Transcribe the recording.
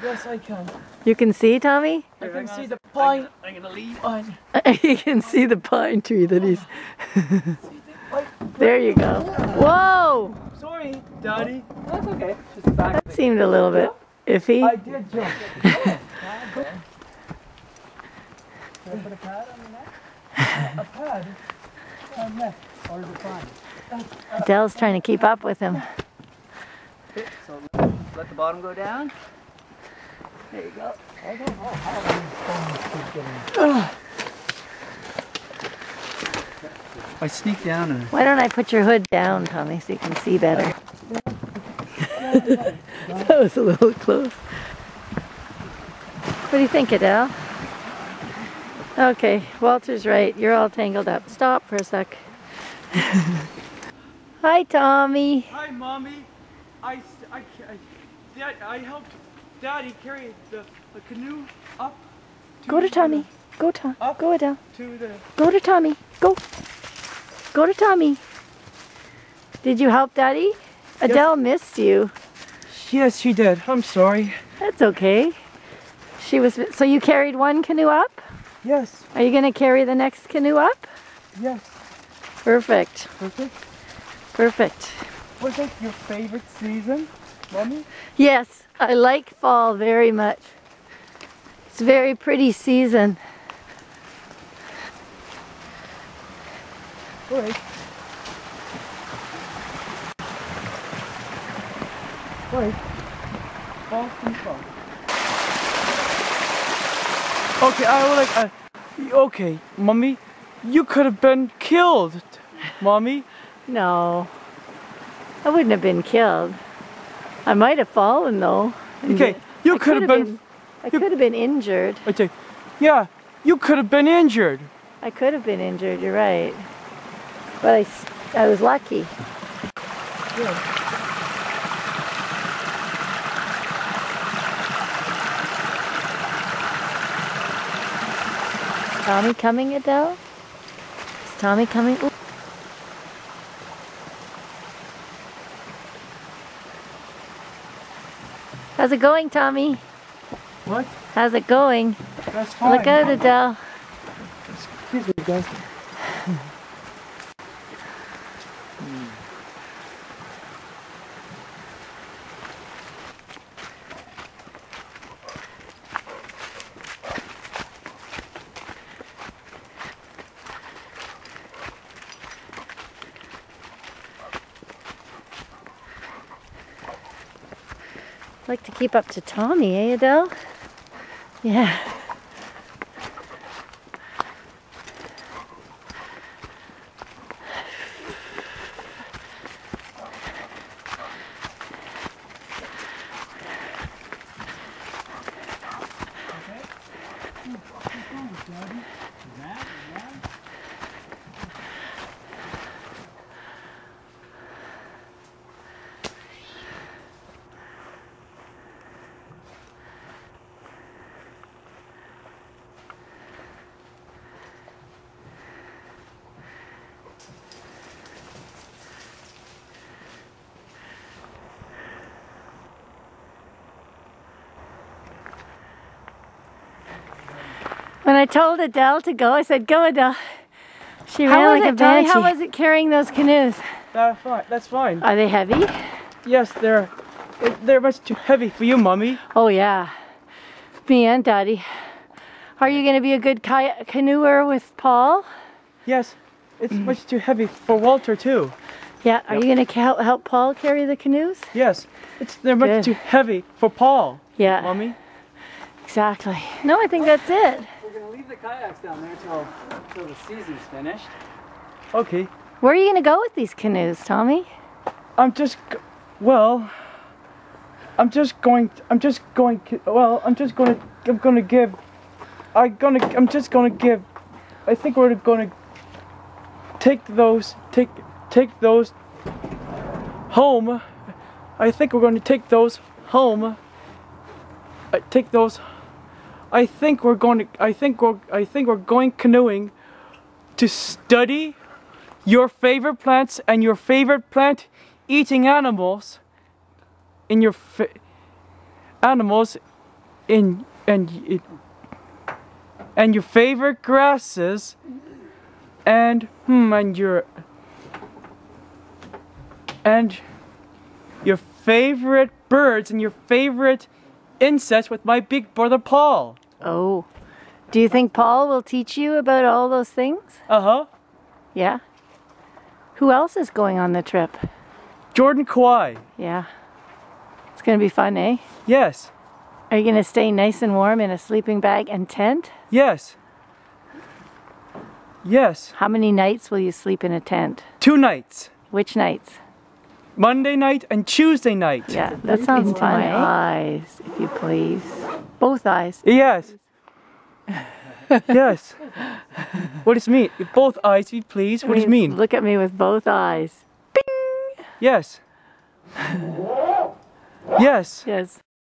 Yes, I can. You can see, Tommy? I can see the pine. I'm gonna leave on. You can see the pine tree that he's... There you go. Whoa! Sorry, Daddy. That's okay. Just back. That seemed a little bit iffy. I did jump. Can I put a pad on the neck? A pad? On the neck. Or is it fine? Adel's trying to keep up with him. Okay, so let the bottom go down. There you go. I don't know how these stones keep getting. I sneak down and... Why don't I put your hood down, Tommy, so you can see better? That was a little close. What do you think, Adel? Okay, Walter's right. You're all tangled up. Stop for a sec. Hi, Tommy. Hi, Mommy. I helped Daddy carry the canoe up. Go to Tommy. Go, Tom. Go, Adel. To the... Go to Tommy. Go. Go to Tommy. Did you help Daddy? Adel missed you. Yes, she did. I'm sorry. That's okay. She was. So you carried one canoe up? Yes. Are you going to carry the next canoe up? Yes. Perfect. Perfect. Perfect. Was it your favorite season, Mommy? Yes, I like fall very much. It's a very pretty season. Wait. Wait. Fall and fall. Okay, I would like. Okay, Mommy, you could have been killed, Mommy. No, I wouldn't have been killed. I might have fallen though. Okay, you could have been. I could have been injured. Okay, yeah, you could have been injured. I could have been injured. You're right. But I was lucky. Yeah. Is Tommy coming, Adel? Is Tommy coming? Ooh. How's it going, Tommy? What? How's it going? That's fine. Look out, Adel. Excuse me, guys. Like to keep up to Tommy, eh, Adel? Yeah. When I told Adel to go, I said, "Go, Adel." She ran like a banshee. How was it carrying those canoes? That's fine. That's fine. Are they heavy? Yes, they're much too heavy for you, Mommy. Oh yeah, me and Daddy. Are you going to be a good canoeer with Paul? Yes, it's much too heavy for Walter too. Yeah. Are you going to help Paul carry the canoes? Yes, they're much too heavy for Paul. Yeah. Mommy. Exactly. No, I think that's it. We're going to leave the kayaks down there till the season's finished. Okay. Where are you going to go with these canoes, Tommy? I'm just going to give, I think we're going to take those home. I think we're going to take those home. I think we're going canoeing to study your favorite plants and your favorite plant eating animals in your animals in and your favorite grasses and your favorite birds and your favorite insects with my big brother Paul. Oh. Do you think Paul will teach you about all those things? Uh-huh. Yeah. Who else is going on the trip? Jordan Kawhi. Yeah. It's going to be fun, eh? Yes. Are you going to stay nice and warm in a sleeping bag and tent? Yes. Yes. How many nights will you sleep in a tent? 2 nights. Which nights? Monday night and Tuesday night. Yeah, that sounds fun, eh? Eyes, if you please. Both eyes. Yes. Yes. What does it mean? Both eyes, if you please. What does it mean? Look at me with both eyes. Bing! Yes. Yes. Yes.